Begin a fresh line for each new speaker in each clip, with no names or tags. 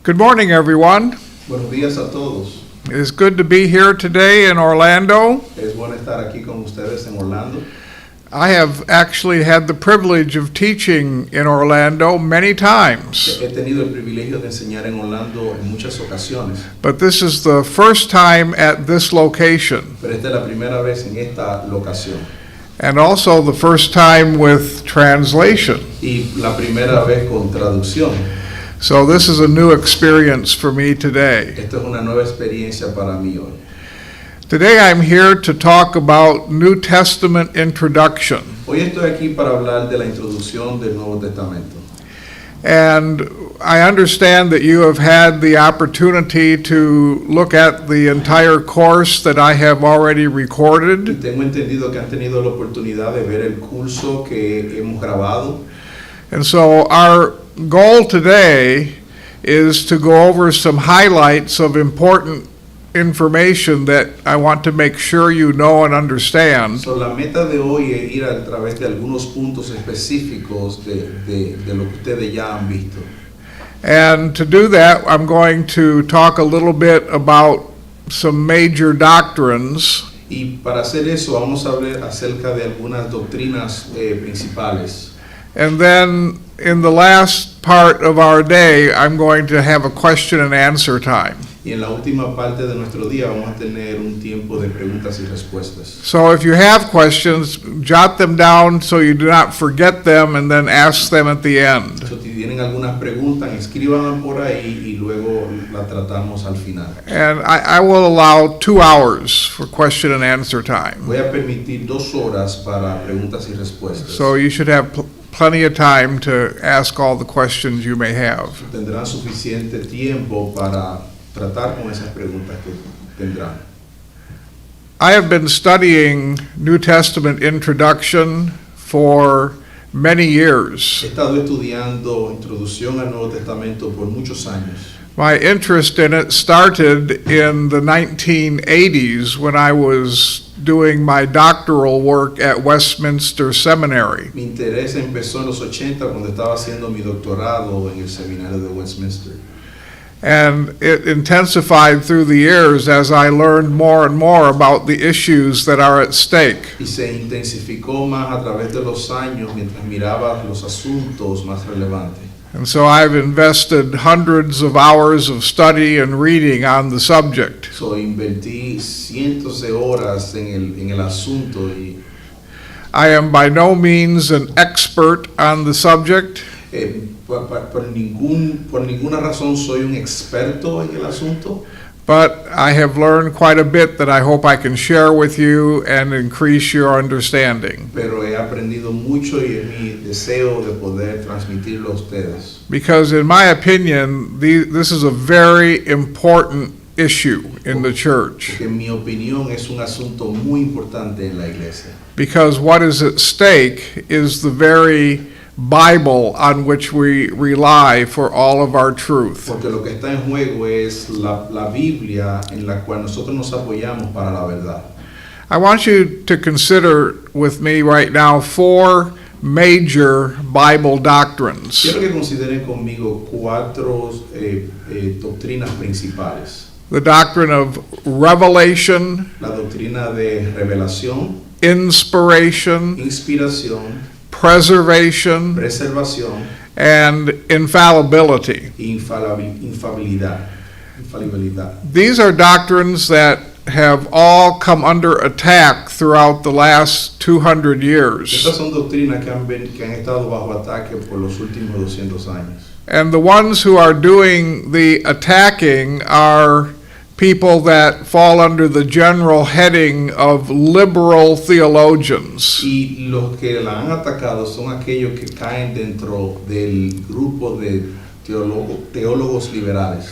Good morning, everyone.
Buenos días a todos.
It is good to be here today in Orlando.
Es bueno estar aquí con ustedes en Orlando.
I have actually had the privilege of teaching in Orlando many times,
He tenido el privilegio de enseñar en Orlando en muchas ocasiones,
but this is the first time at this location,
pero esta es la primera vez en esta locación
and also the first time with translation.
y la primera vez con traducción.
So this is a new experience for me today.
Esta es una nueva experiencia para mí hoy.
Today I'm here to talk about New Testament introduction.
Hoy estoy aquí para hablar de la introducción del Nuevo Testamento.
And I understand that you have had the opportunity to look at the entire course that I have already
Y
recorded.
tengo entendido que han tenido la oportunidad de ver el curso que hemos grabado.
And so our goal today is to go over some highlights of important information that I want to make sure you know and understand.
So, la meta de hoy es ir a través de algunos puntos específicos de lo que ustedes ya han visto.
And to do that, I'm going to talk a little bit about some major doctrines.
Y para hacer eso vamos a hablar acerca de algunas doctrinas principales.
And then in the last part of our day, I'm going to have a question and answer time.
Y en la última parte de nuestro día vamos a tener un tiempo de preguntas y respuestas.
So if you have questions, jot them down so you do not forget them and then ask them at the end.
So, si tienen algunas preguntas, escríbanlas por ahí y luego la tratamos al final.
And I will allow 2 hours for question and answer time.
Voy a permitir 2 horas para preguntas y respuestas.
So you should have plenty of time to ask all the questions you may have.
Tendrán suficiente tiempo para tratar con esas preguntas que tendrán.
I have been studying New Testament introduction for many years.
He estado estudiando introducción al Nuevo Testamento por muchos años.
My interest in it started in the 1980s when I was doing my doctoral work at Westminster Seminary.
Mi interés empezó en los 80 cuando estaba haciendo mi doctorado en el seminario de Westminster.
And it intensified through the years as I learned more and more about the issues that are at stake.
Y se intensificó más a través de los años mientras miraba los asuntos más relevantes.
And so I've invested hundreds of hours of study and reading on the subject.
So, invertí cientos de horas en el asunto y
I am by no means an expert on the subject,
por ninguna razón soy un experto en el asunto,
but I have learned quite a bit that I hope I can share with you and increase your understanding.
pero he aprendido mucho y es mi deseo de poder transmitirlo a ustedes.
Because in my opinion, this is a very important issue in the church.
Porque en mi opinión es un asunto muy importante en la iglesia.
Because what is at stake is the very Bible on which we rely for all of our truth.
Porque lo que está en juego es la Biblia en la cual nosotros nos apoyamos para la verdad.
I want you to consider with me right now 4 major Bible doctrines.
Quiero que consideren conmigo 4 doctrinas principales.
The doctrine of revelation,
La doctrina de revelación,
inspiration,
inspiración,
preservation,
preservación
and infallibility.
e infalibilidad.
These are doctrines that have all come under attack throughout the last 200 years.
Estas son doctrinas que han estado bajo ataque por los últimos 200 años.
And the ones who are doing the attacking are people that fall under the general heading of liberal theologians.
Y los que la han atacado son aquellos que caen dentro del grupo de teólogos liberales.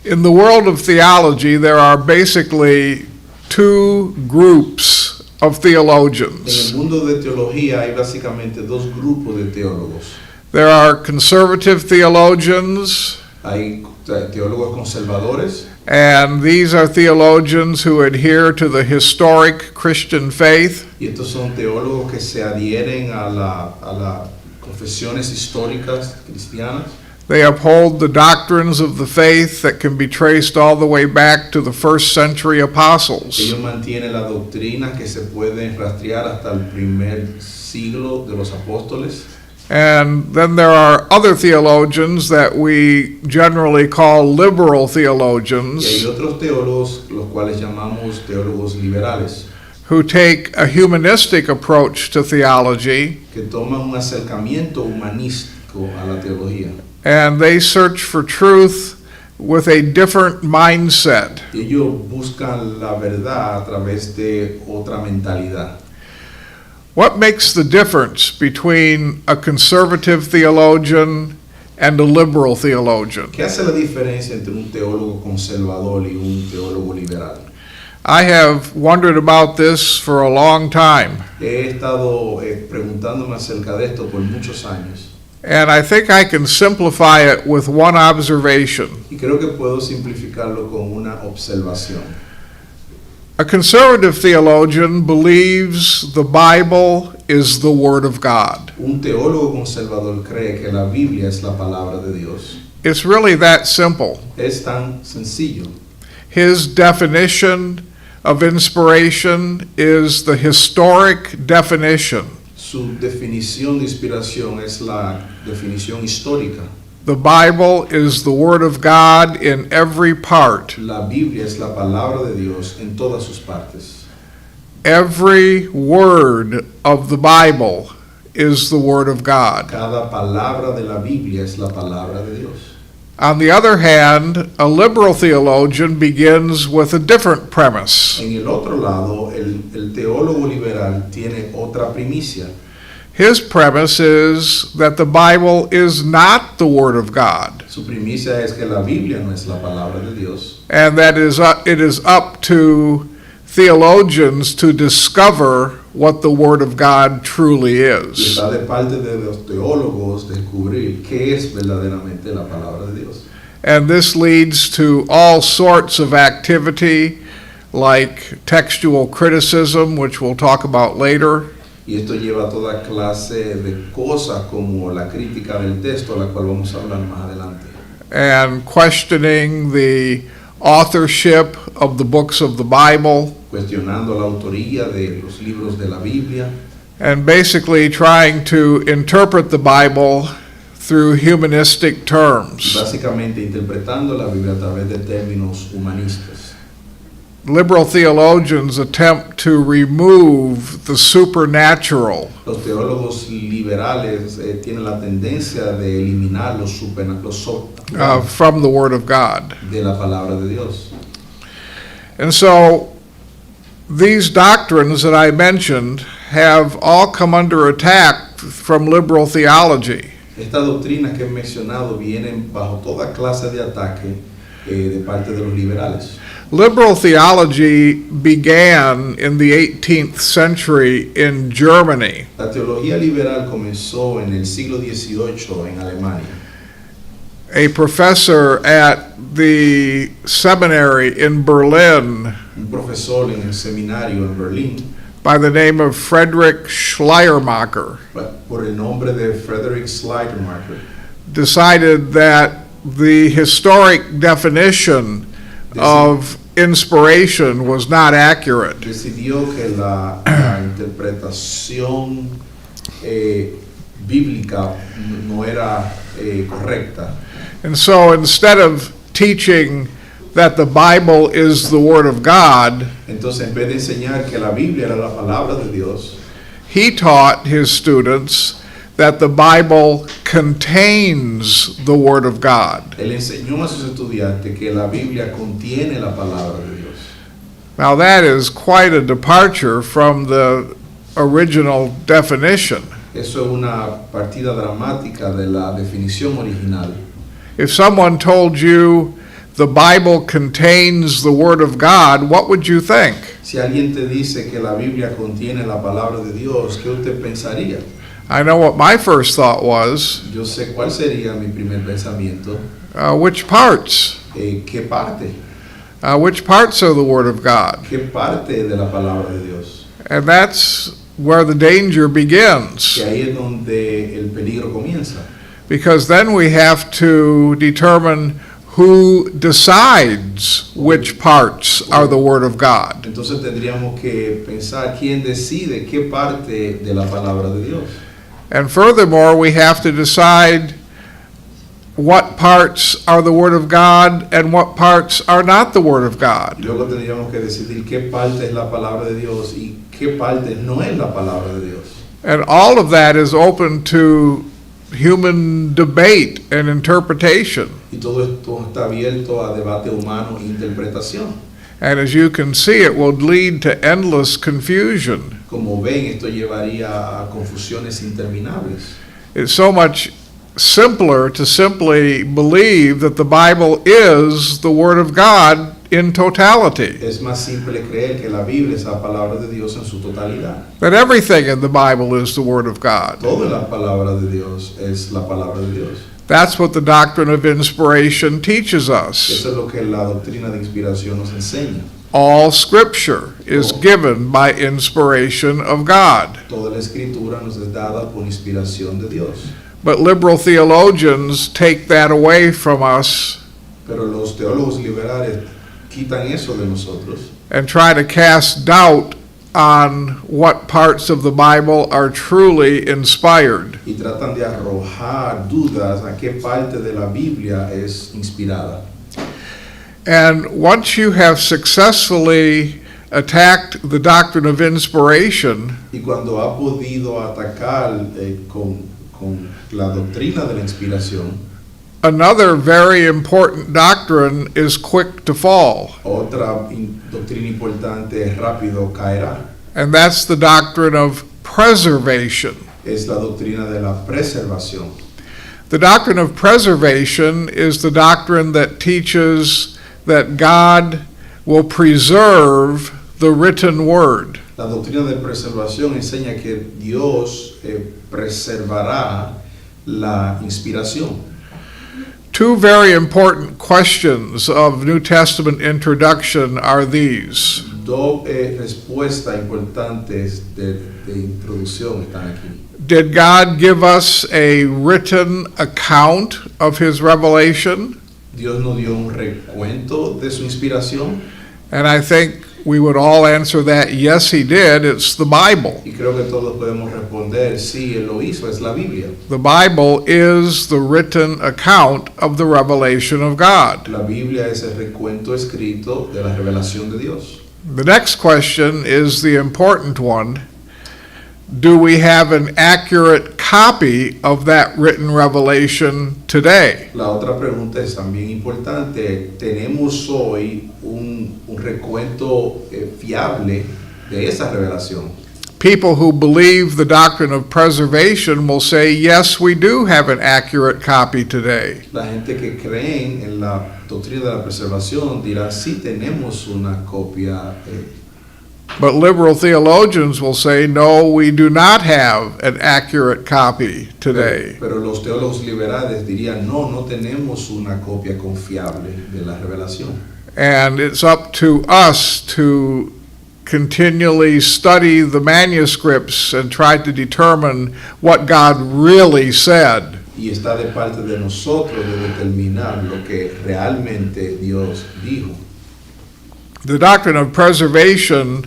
In the world of theology, there are basically 2 groups of
En
theologians.
el mundo de teología hay básicamente 2 grupos de teólogos.
There are conservative theologians,
Hay teólogos conservadores,
and these are theologians who adhere to the historic Christian faith.
y estos son teólogos que se adhieren a las confesiones históricas cristianas.
They uphold the doctrines of the faith that can be traced all the way back to the first century apostles.
Ellos mantienen la doctrina que se pueden rastrear hasta el primer siglo de los apóstoles.
And then there are other theologians that we generally call liberal
Y hay
theologians
otros teólogos, los cuales llamamos teólogos liberales,
who take a humanistic approach to theology,
que toman un acercamiento humanístico a la teología.
and they search for truth with a different mindset.
Y ellos buscan la verdad a través de otra mentalidad.
What makes the difference between a conservative theologian and a liberal theologian?
¿Qué hace la diferencia entre un teólogo conservador y un teólogo liberal?
I have wondered about this for a long time,
He estado preguntándome acerca de esto por muchos años
and I think I can simplify it with one observation.
y creo que puedo simplificarlo con una observación.
A conservative theologian believes the Bible is the Word of God.
Un teólogo conservador cree que la Biblia es la palabra de Dios.
It's really that simple.
Es tan sencillo.
His definition of inspiration is the historic definition.
Su definición de inspiración es la definición histórica.
The Bible is the Word of God in every part.
La Biblia es la palabra de Dios en todas sus partes.
Every word of the Bible is the Word of God.
Cada palabra de la Biblia es la palabra de Dios.
On the other hand, a liberal theologian begins with a different premise.
En el otro lado, el teólogo liberal tiene otra primicia.
His premise is that the Bible is not the Word of God,
Su primicia es que la Biblia no es la palabra de Dios
and that it is up to theologians to discover what the Word of God truly
y
is.
está de parte de los teólogos descubrir qué es verdaderamente la palabra de Dios.
And this leads to all sorts of activity like textual criticism, which we'll talk about later,
Y esto lleva a toda clase de cosas como la crítica del texto, a la cual vamos a hablar más adelante.
and questioning the authorship of the books of the Bible,
Cuestionando la autoría de los libros de la Biblia
and basically trying to interpret the Bible through humanistic
y
terms.
básicamente interpretando la Biblia a través de términos humanistas.
Liberal theologians attempt to remove the supernatural
Los teólogos liberales tienen la tendencia de eliminar lo sobrenatural
from the Word of God.
de la palabra de Dios.
And so these doctrines that I mentioned have all come under attack from liberal theology.
Estas doctrinas que he mencionado vienen bajo toda clase de ataque de parte de los liberales.
Liberal theology began in the 18th century in Germany.
La teología liberal comenzó en el siglo XVIII en Alemania.
A professor at the seminary in Berlin
Un profesor en el seminario en Berlín,
by the name of Friedrich Schleiermacher
por el nombre de Friedrich Schleiermacher,
decided that the historic definition of inspiration was not accurate.
decidió que la interpretación bíblica no era correcta.
And so instead of teaching that the Bible is the Word of God,
Entonces, en vez de enseñar que la Biblia era la palabra de Dios,
he taught his students that the Bible contains the Word of God.
él enseñó a sus estudiantes que la Biblia contiene la palabra de Dios.
Now that is quite a departure from the original definition.
Eso es una partida dramática de la definición original.
If someone told you the Bible contains the Word of God, what would you think?
Si alguien te dice que la Biblia contiene la palabra de Dios, ¿qué usted pensaría?
I know what my first thought was.
Yo sé cuál sería mi primer pensamiento.
Which parts?
¿Qué parte?
Which parts are the Word of God?
¿Qué parte de la palabra de Dios?
And that's where the danger begins.
Que ahí es donde el peligro comienza.
because then we have to determine who decides which parts are the Word of God.
Entonces tendríamos que pensar quién decide qué parte de la palabra de Dios.
And furthermore, we have to decide what parts are the Word of God and what parts are not the Word of God.
Y luego tendríamos que decidir qué parte es la palabra de Dios y qué parte no es la palabra de Dios.
And all of that is open to human debate and interpretation.
Y todo esto está abierto a debate humano e interpretación.
And as you can see, it will lead to endless confusion.
Como ven, esto llevaría a confusiones interminables.
It's so much simpler to simply believe that the Bible is the Word of God in totality.
Es más simple creer que la Biblia es la palabra de Dios en su totalidad.
That everything in the Bible is the Word of God.
Toda la palabra de Dios es la palabra de Dios.
That's what the doctrine of inspiration teaches us.
Eso es lo que la doctrina de inspiración nos enseña.
All Scripture is given by inspiration of God.
Toda la escritura nos es dada por inspiración de Dios.
But liberal theologians take that away from us
Pero los teólogos liberales quitan eso de nosotros
and try to cast doubt on what parts of the Bible are truly inspired.
y tratan de arrojar dudas a qué parte de la Biblia es inspirada.
And once you have successfully attacked the doctrine of inspiration,
Y cuando ha podido atacar con la doctrina de la inspiración,
another very important doctrine is quick to fall,
otra doctrina importante es rápido caerá.
and that's the doctrine of preservation.
Es la doctrina de la preservación.
The doctrine of preservation is the doctrine that teaches that God will preserve the written word.
La doctrina de preservación enseña que Dios preservará la inspiración.
Two very important questions of New Testament introduction are these.
Dos respuestas importantes de introducción están aquí.
Did God give us a written account of his revelation?
Dios nos dio un recuento de su inspiración.
And I think we would all answer that, yes, he did. It's the Bible.
Y creo que todos podemos responder, sí, Él lo hizo, es la Biblia.
The Bible is the written account of the revelation of God.
La Biblia es el recuento escrito de la revelación de Dios.
The next question is the important one. Do we have an accurate copy of that written revelation today?
La otra pregunta es también importante. ¿Tenemos hoy un recuento fiable de esa revelación?
People who believe the doctrine of preservation will say, yes, we do have an accurate copy today.
La gente que creen en la doctrina de la preservación dirá, sí tenemos una copia.
But liberal theologians will say, no, we do not have an accurate copy today.
Pero los teólogos liberales dirían, no tenemos una copia confiable de la revelación.
And it's up to us to continually study the manuscripts and try to determine what God really said.
Y está de parte de nosotros de determinar lo que realmente Dios dijo.
The doctrine of preservation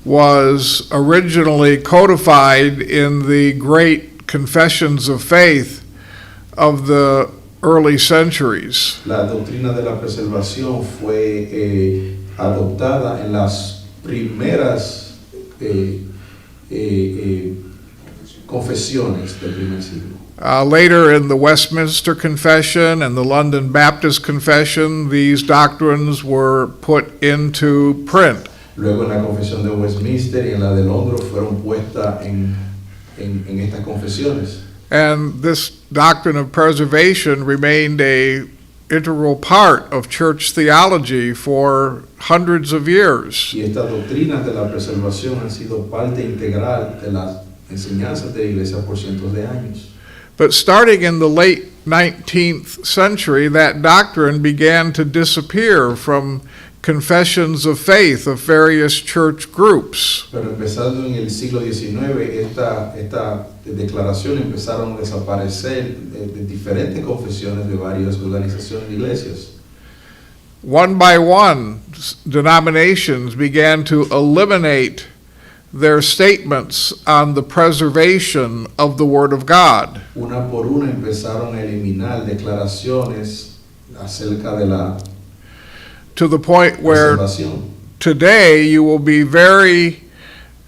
was originally codified in the great confessions of faith of the early centuries.
La doctrina de la preservación fue adoptada en las primeras confesiones del primer siglo.
Later in the Westminster Confession and the London Baptist Confession, these doctrines were put into print.
Luego en la confesión de Westminster y en la de Londres fueron puestas en estas confesiones.
And this doctrine of preservation remained a integral part of church theology for hundreds of years.
Y estas doctrinas de la preservación han sido parte integral de las enseñanzas de la iglesia por cientos de años.
But starting in the late 19th century, that doctrine began to disappear from confessions of faith of various church groups.
Pero empezando en el siglo XIX, esta declaración empezaron a desaparecer de diferentes confesiones de varias organizaciones de iglesias.
One by one, denominations began to eliminate their statements on the preservation of the Word of God.
Una por una empezaron a eliminar declaraciones acerca de la
To the point where
preservación.
today you will be very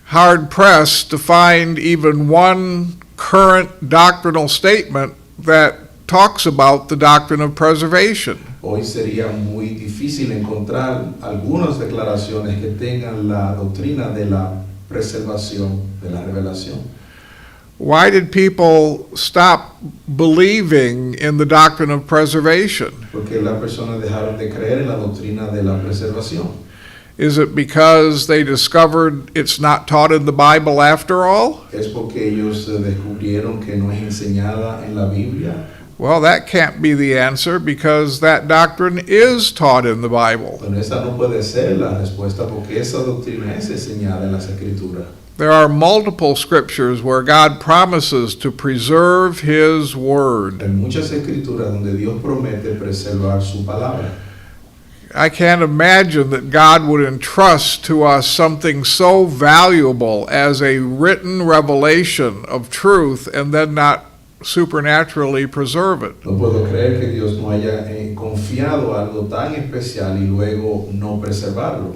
hard pressed to find even one current doctrinal statement that talks about the doctrine of preservation.
Hoy sería muy difícil encontrar algunas declaraciones que tengan la doctrina de la preservación, de la revelación.
Why did people stop believing in the doctrine of preservation?
Porque las personas dejaron de creer en la doctrina de la preservación.
Is it because they discovered it's not taught in the Bible after all?
¿Es porque ellos descubrieron que no es enseñada en la Biblia?
Well, that can't be the answer because that doctrine is taught in the Bible.
Bueno, esa no puede ser la respuesta porque esa doctrina es enseñada en las Escrituras.
There are multiple scriptures where God promises to preserve His Word.
Hay muchas Escrituras donde Dios promete preservar su palabra.
I can't imagine that God would entrust to us something so valuable as a written revelation of truth and then not supernaturally preserve it.
No puedo creer que Dios no haya confiado algo tan especial y luego no preservarlo.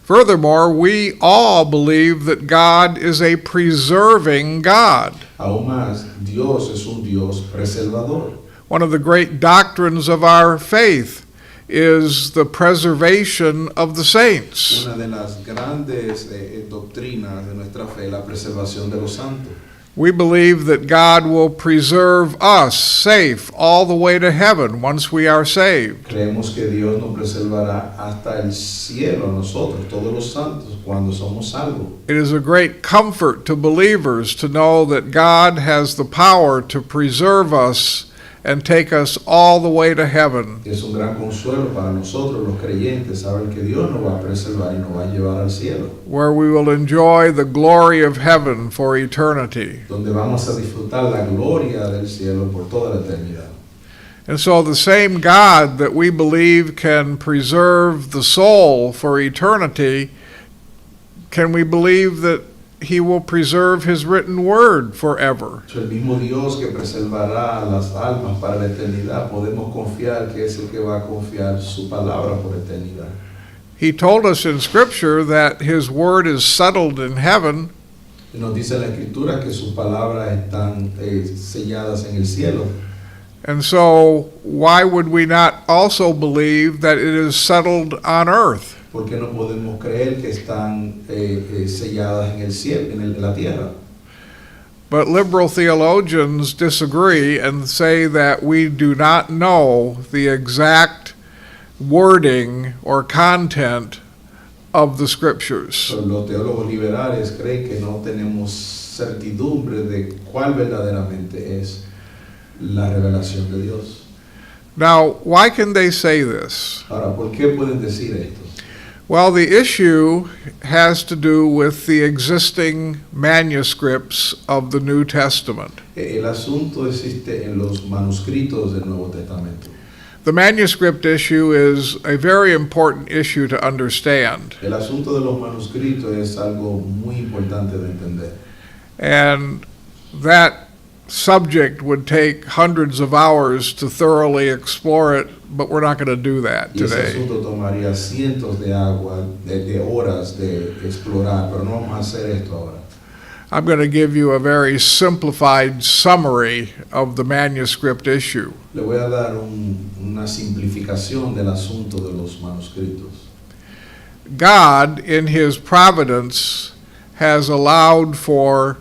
Furthermore, we all believe that God is a preserving God.
Aún más, Dios es un Dios preservador.
One of the great doctrines of our faith is the preservation of the saints.
Una de las grandes doctrinas de nuestra fe es la preservación de los santos.
We believe that God will preserve us safe all the way to heaven once we are saved.
Creemos que Dios nos preservará hasta el cielo a nosotros, todos los santos, cuando somos salvos.
It is a great comfort to believers to know that God has the power to preserve us and take us all the way to heaven.
Es un gran consuelo para nosotros los creyentes saber que Dios nos va a preservar y nos va a llevar al cielo,
Where we will enjoy the glory of heaven for eternity.
donde vamos a disfrutar la gloria del cielo por toda la eternidad.
And so the same God that we believe can preserve the soul for eternity, can we believe that He will preserve His written word forever?
Es el mismo Dios que preservará las almas para la eternidad. Podemos confiar que es el que va a confiar su palabra por eternidad.
He told us in Scripture that His word is settled in heaven,
Y nos dice en la Escritura que sus palabras están selladas en el cielo.
and so why would we not also believe that it is settled on earth?
¿Por qué no podemos creer que están selladas en el cielo, en la tierra?
But liberal theologians disagree and say that we do not know the exact wording or content of the Scriptures.
Pero los teólogos liberales creen que no tenemos certidumbre de cuál verdaderamente es la revelación de Dios.
Now, why can they say this?
Ahora, ¿por qué pueden decir esto?
Well, the issue has to do with the existing manuscripts of the New Testament.
El asunto existe en los manuscritos del Nuevo Testamento.
The manuscript issue is a very important issue to understand.
El asunto de los manuscritos es algo muy importante de entender.
And that subject would take hundreds of hours to thoroughly explore it, but we're not going to do that
Y ese
today.
asunto tomaría cientos de horas de explorar, pero no vamos a hacer esto ahora.
I'm going to give you a very simplified summary of the manuscript issue.
Le voy a dar una simplificación del asunto de los manuscritos.
God, in His providence, has allowed for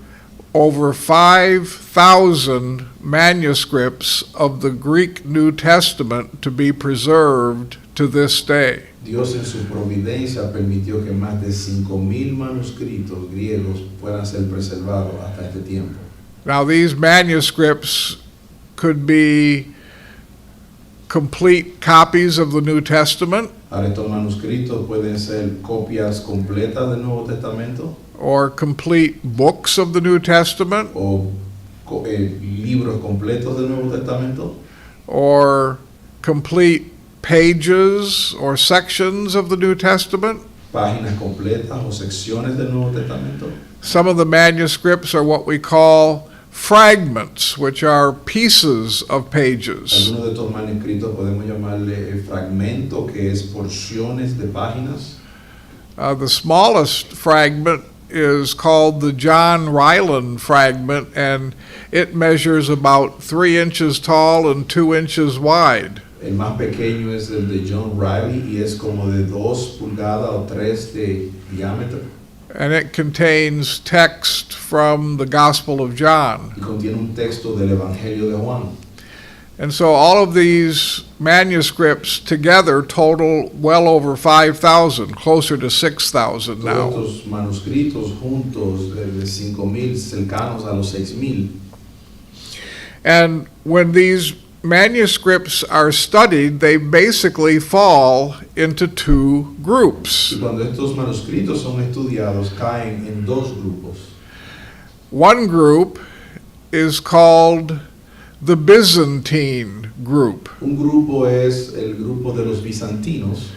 over 5,000 manuscripts of the Greek New Testament to be preserved to this day.
Dios en su providencia permitió que más de 5,000 manuscritos griegos puedan ser preservados hasta este tiempo.
Now, these manuscripts could be complete copies of the New Testament,
Ahora estos manuscritos pueden ser copias completas del Nuevo Testamento
or complete books of the New Testament,
o libros completos del Nuevo Testamento
or complete pages or sections of the New Testament.
páginas completas o secciones del Nuevo Testamento.
Some of the manuscripts are what we call fragments, which are pieces of pages.
Algunos de estos manuscritos podemos llamarle fragmento, que es porciones de páginas.
The smallest fragment is called the John Ryland fragment, and it measures about 3 inches tall and 2 inches wide.
El más pequeño es el de John Riley y es como de 2 pulgadas o 3 de diámetro
And it contains text from the Gospel of John.
y contiene un texto del Evangelio de Juan.
And so all of these manuscripts together total well over 5,000, closer to 6,000 now.
Todos estos manuscritos juntos de 5,000, cercanos a los 6,000.
And when these manuscripts are studied, they basically fall into 2 groups.
Y cuando estos manuscritos son estudiados, caen en 2 grupos.
One group is called the Byzantine group.
Un grupo es el grupo de los bizantinos.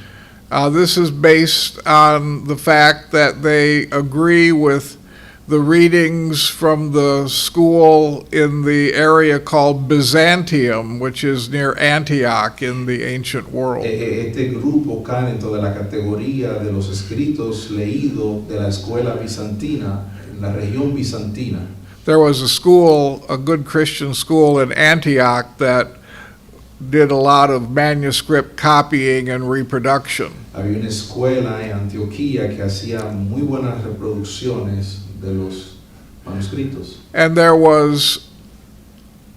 This is based on the fact that they agree with the readings from the school in the area called Byzantium, which is near Antioch in the ancient world.
Este grupo cae dentro de la categoría de los escritos leídos de la escuela bizantina, en la región bizantina.
There was a school, a good Christian school in Antioch that did a lot of manuscript copying and reproduction.
Había una escuela en Antioquía que hacía muy buenas reproducciones de los manuscritos.
And there was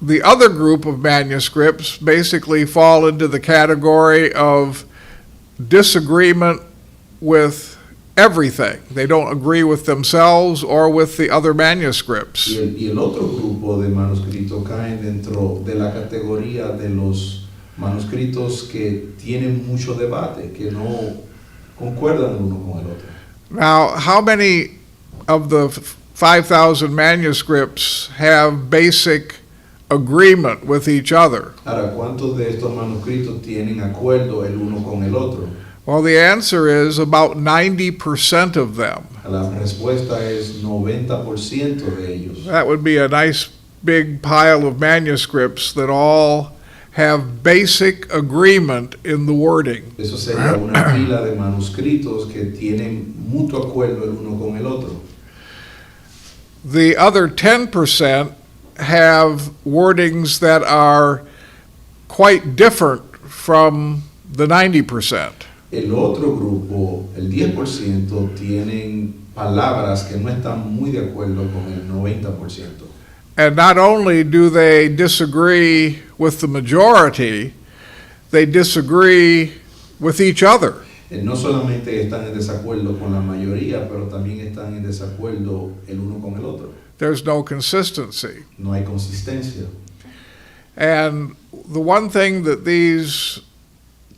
the other group of manuscripts basically fall into the category of disagreement with everything. They don't agree with themselves or with the other manuscripts.
Y el otro grupo de manuscritos caen dentro de la categoría de los manuscritos que tienen mucho debate, que no concuerdan uno con el otro.
Now, how many of the 5,000 manuscripts have basic agreement with each other?
Ahora, ¿cuántos de estos manuscritos tienen acuerdo el uno con el otro?
Well, the answer is about 90% of them.
La respuesta es 90% de ellos.
That would be a nice big pile of manuscripts that all have basic agreement in the wording.
Eso sería una pila de manuscritos que tienen mutuo acuerdo el uno con el otro.
The other 10% have wordings that are quite different from the 90%.
El otro grupo, el 10%, tienen palabras que no están muy de acuerdo con el 90%.
And not only do they disagree with the majority, they disagree with each other.
No solamente están en desacuerdo con la mayoría, pero también están en desacuerdo el uno con el otro.
There's no consistency.
No hay consistencia.
And the one thing that these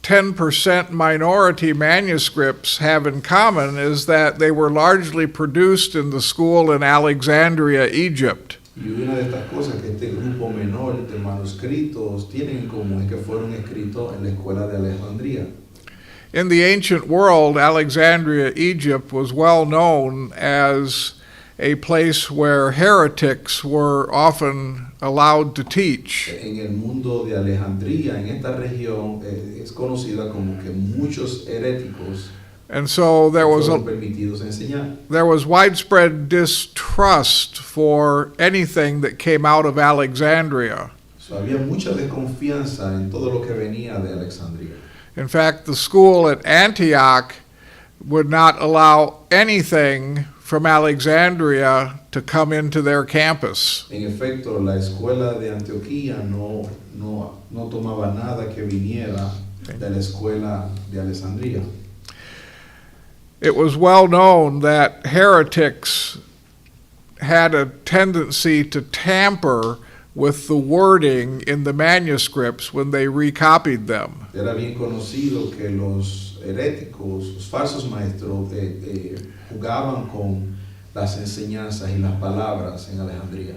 10% minority manuscripts have in common is that they were largely produced in the school in Alexandria, Egypt.
Y una de estas cosas que este grupo menor de manuscritos tienen en común es que fueron escritos en la escuela de Alejandría.
In the ancient world, Alexandria, Egypt was well known as a place where heretics were often allowed to teach.
En el mundo de Alejandría, en esta región, es conocida como que muchos heréticos
And so there
fueron permitidos enseñar.
was widespread distrust for anything that came out of Alexandria.
So, había mucha desconfianza en todo lo que venía de Alejandría.
In fact, the school at Antioch would not allow anything from Alexandria to come into their campus.
En efecto, la escuela de Antioquía no tomaba nada que viniera de la escuela de Alejandría.
It was well known that heretics had a tendency to tamper with the wording in the manuscripts when they recopied them.
Era bien conocido que los heréticos, los falsos maestros, jugaban con las enseñanzas y las palabras en Alejandría.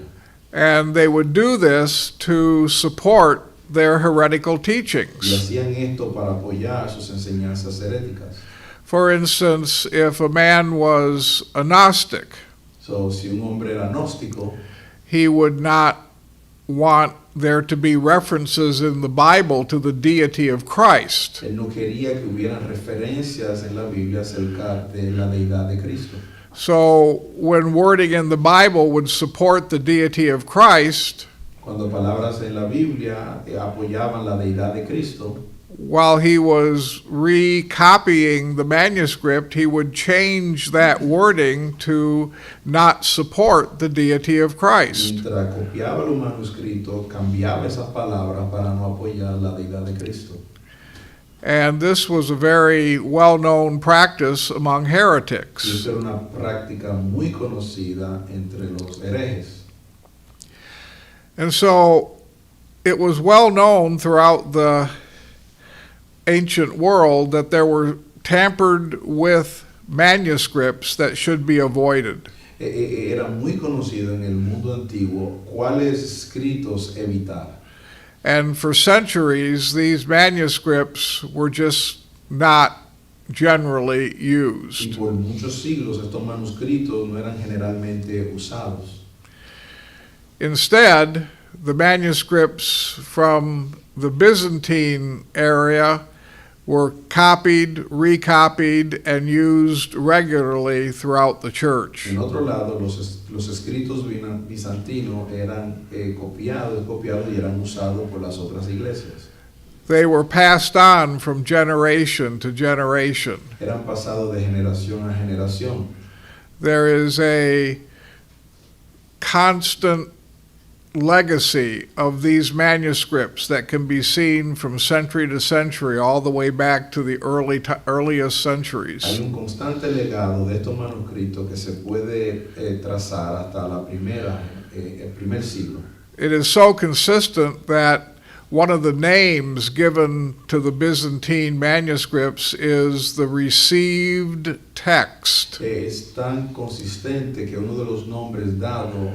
And they would do this to support their heretical
Y
teachings.
hacían esto para apoyar sus enseñanzas heréticas.
For instance, if a man was a Gnostic,
So, si un hombre era gnóstico,
he would not want there to be references in the Bible to the deity of Christ.
él no quería que hubieran referencias en la Biblia acerca de la deidad de Cristo.
So when wording in the Bible would support the deity of Christ,
Cuando palabras en la Biblia apoyaban la deidad de Cristo,
while he was recopying the manuscript, he would change that wording to not support the deity of Christ.
mientras copiaba los manuscritos, cambiaba esas palabras para no apoyar la deidad de Cristo.
And this was a very well-known practice among
Y
heretics.
eso era una práctica muy conocida entre los herejes.
And so it was well known throughout the ancient world that there were tampered with manuscripts that should be avoided.
Era muy conocido en el mundo antiguo cuáles escritos evitar.
And for centuries, these manuscripts were just not generally
Y
used.
por muchos siglos estos manuscritos no eran generalmente usados.
Instead, the manuscripts from the Byzantine area were copied, recopied, and used regularly throughout the church.
En otro lado, los escritos bizantinos eran copiados y eran usados por las otras iglesias.
They were passed on from generation to generation.
Eran pasados de generación a generación.
There is a constant legacy of these manuscripts that can be seen from century to century, all the way back to the earliest centuries.
Hay un constante legado de estos manuscritos que se puede trazar hasta el primer siglo.
It is so consistent that one of the names given to the Byzantine manuscripts is the received text.
Es tan consistente que uno de los nombres dados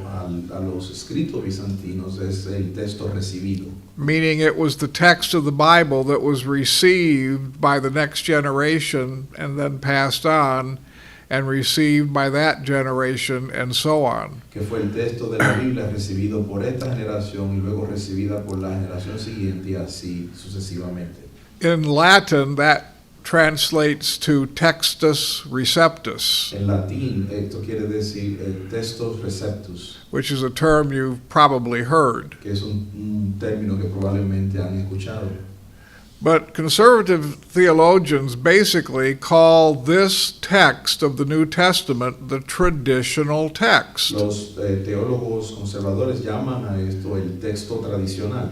a los escritos bizantinos es el texto recibido.
Meaning it was the text of the Bible that was received by the next generation and then passed on and received by that generation and so on.
Que fue el texto de la Biblia recibido por esta generación y luego recibida por la generación siguiente y así sucesivamente.
In Latin, that translates to textus receptus,
En latín esto quiere decir el textus receptus,
which is a term you've probably heard.
que es un término que probablemente han escuchado.
But conservative theologians basically call this text of the New Testament the traditional text,
Los teólogos conservadores llaman a esto el texto tradicional,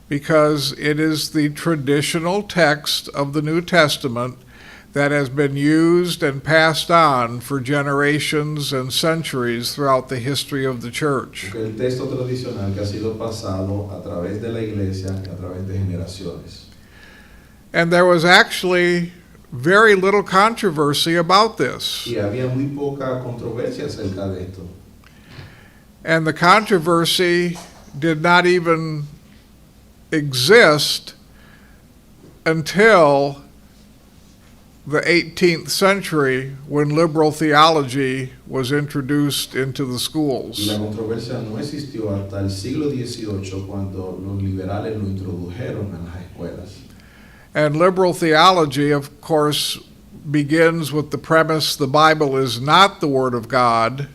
because it is the traditional text of the New Testament that has been used and passed on for generations and centuries throughout the history of the church.
porque el texto tradicional que ha sido pasado a través de la iglesia y a través de generaciones.
And there was actually very little controversy about this.
Y había muy poca controversia acerca de esto.
And the controversy did not even exist until the 18th century when liberal theology was introduced into the
Y
schools.
la controversia no existió hasta el siglo XVIII cuando los liberales lo introdujeron en las escuelas.
And liberal theology, of course, begins with the premise the Bible is not the Word of God,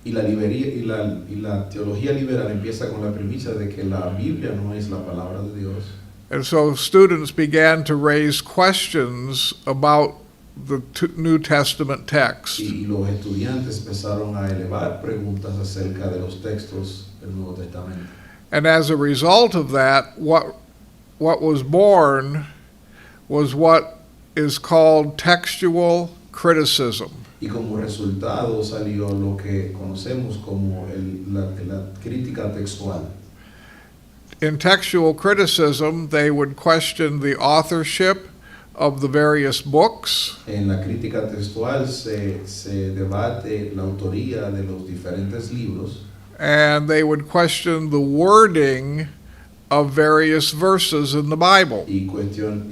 Y la teología liberal empieza con la premisa de que la Biblia no es la palabra de Dios.
and so students began to raise questions about the New Testament text.
Y los estudiantes empezaron a elevar preguntas acerca de los textos del Nuevo Testamento.
And as a result of that, what was born was what is called textual criticism.
Y como resultado salió lo que conocemos como la crítica textual.
In textual criticism, they would question the authorship of the various books.
En la crítica textual se debate la autoría de los diferentes libros
And they would question the wording of various verses in the Bible.
y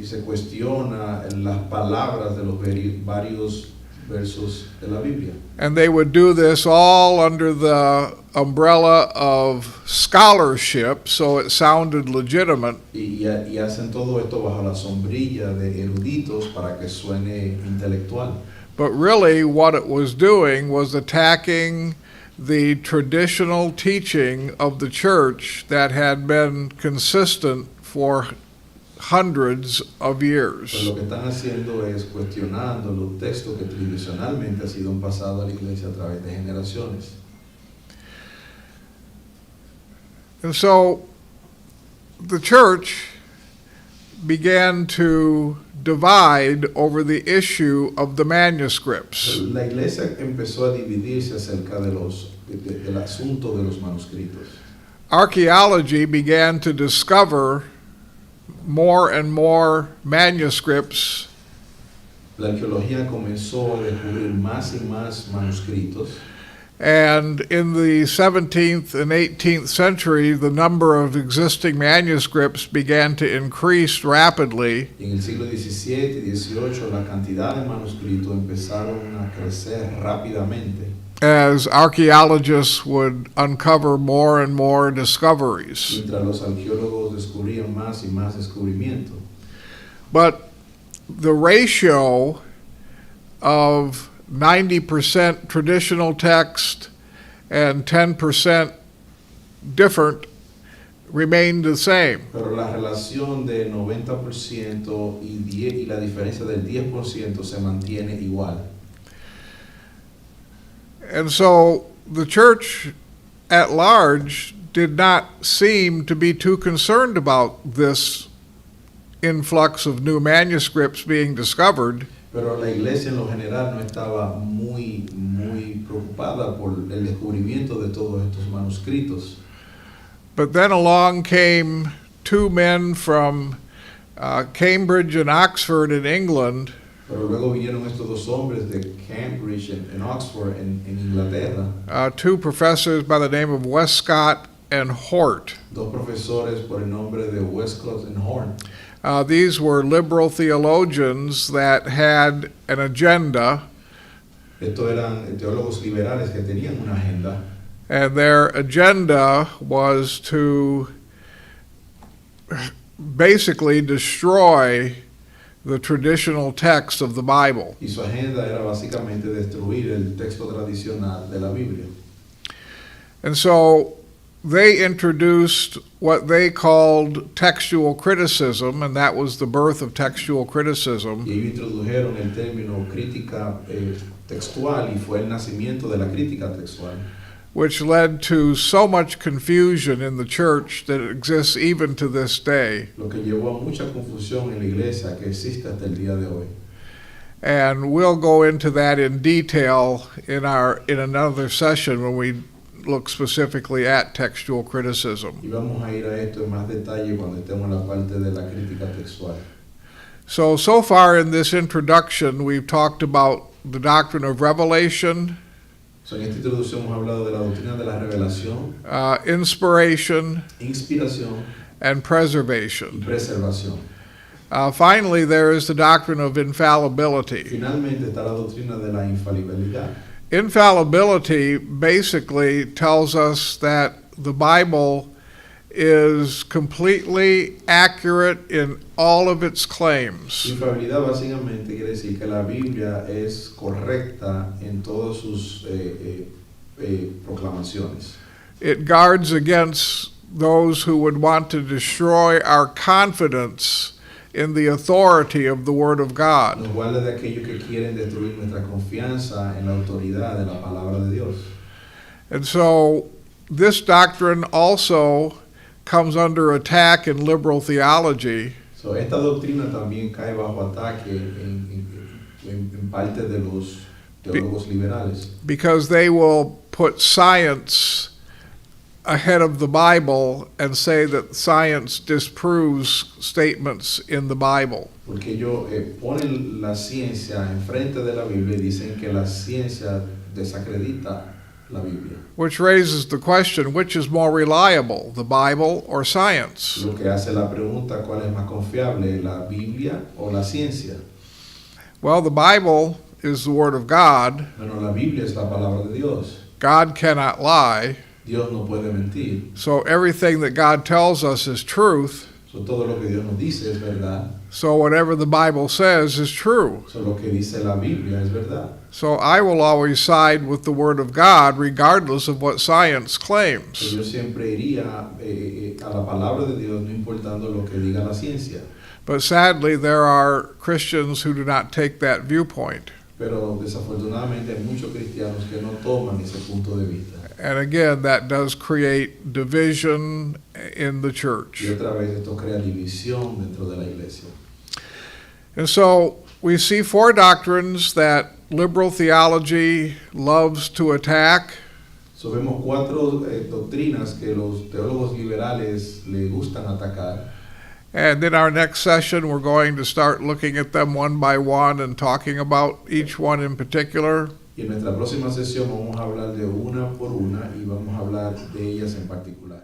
se cuestiona las palabras de los varios versos de la Biblia.
And they would do this all under the umbrella of scholarship, so it sounded legitimate.
Y hacen todo esto bajo la sombrilla de eruditos para que suene intelectual.
But really, what it was doing was attacking the traditional teaching of the church that had been consistent for hundreds of
Pues
years.
lo que están haciendo es cuestionando los textos que tradicionalmente ha sido pasado a la iglesia a través de generaciones.
And so the church began to divide over the issue of the manuscripts.
La iglesia empezó a dividirse acerca del asunto de los manuscritos.
Archaeology began to discover more and more manuscripts,
La arqueología comenzó a descubrir más y más manuscritos.
and in the 17th and 18th century, the number of existing manuscripts began to increase rapidly.
Y en el siglo XVII y XVIII la cantidad de manuscritos empezaron a crecer rápidamente
As archaeologists would uncover more and more discoveries.
mientras los arqueólogos descubrían más y más descubrimientos.
But the ratio of 90% traditional text and 10% different remained the same.
Pero la relación de 90% y la diferencia del 10% se mantiene igual.
And so the church at large did not seem to be too concerned about this influx of new manuscripts being discovered.
Pero la iglesia en lo general no estaba muy preocupada por el descubrimiento de todos estos manuscritos.
But then along came two men from Cambridge and Oxford in England,
Pero luego vinieron estos dos hombres de Cambridge en Oxford en Inglaterra,
two professors by the name of Westcott and Hort.
dos profesores por el nombre de Westcott and Horn.
These were liberal theologians that had an agenda,
Estos eran teólogos liberales que tenían una agenda
and their agenda was to basically destroy the traditional text of the Bible.
y su agenda era básicamente destruir el texto tradicional de la Biblia.
And so they introduced what they called textual criticism, and that was the birth of textual criticism.
Y ellos introdujeron el término crítica textual y fue el nacimiento de la crítica textual.
Which led to so much confusion in the church that exists even to this day.
Lo que llevó a mucha confusión en la iglesia que existe hasta el día de hoy.
And we'll go into that in detail in another session when we look specifically at textual criticism.
Y vamos a ir a esto en más detalle cuando estemos en la parte de la crítica textual.
So far in this introduction, we've talked about the doctrine of revelation,
So, en esta introducción hemos hablado de la doctrina de la revelación,
inspiration,
inspiración
and
y
preservation.
preservación.
Finally, there is the doctrine of infallibility.
Finalmente está la doctrina de la infalibilidad.
Infallibility basically tells us that the Bible is completely accurate in all of its claims.
Infalibilidad básicamente quiere decir que la Biblia es correcta en todas sus proclamaciones.
It guards against those who would want to destroy our confidence in the authority of the Word of God.
Nos guarda de aquellos que quieren destruir nuestra confianza en la autoridad de la palabra de Dios.
And so this doctrine also comes under attack in liberal theology.
So, esta doctrina también cae bajo ataque en parte de los teólogos liberales,
because they will put science ahead of the Bible and say that science disproves statements in the Bible.
porque ellos ponen la ciencia enfrente de la Biblia y dicen que la ciencia desacredita la Biblia.
Which raises the question, which is more reliable, the Bible or science?
Lo que hace la pregunta, ¿cuál es más confiable, la Biblia o la ciencia?
Well, the Bible is the Word of God.
Bueno, la Biblia es la palabra de Dios.
God cannot lie.
Dios no puede mentir.
So everything that God tells us is truth.
So, todo lo que Dios nos dice es verdad.
So whatever the Bible says is true.
So, lo que dice la Biblia es verdad.
So I will always side with the Word of God regardless of what science
So,
claims.
yo siempre iría a la palabra de Dios, no importando lo que diga la ciencia.
But sadly, there are Christians who do not take that viewpoint.
Pero desafortunadamente hay muchos cristianos que no toman ese punto de vista.
And again, that does create division in the church.
Y otra vez esto crea división dentro de la iglesia.
And so we see four doctrines that liberal theology loves to attack.
So, vemos cuatro doctrinas que los teólogos liberales le gustan atacar.
And in our next session, we're going to start looking at them one by one and talking about each one in particular.
Y en nuestra próxima sesión vamos a hablar de una por una y vamos a hablar de ellas en particular.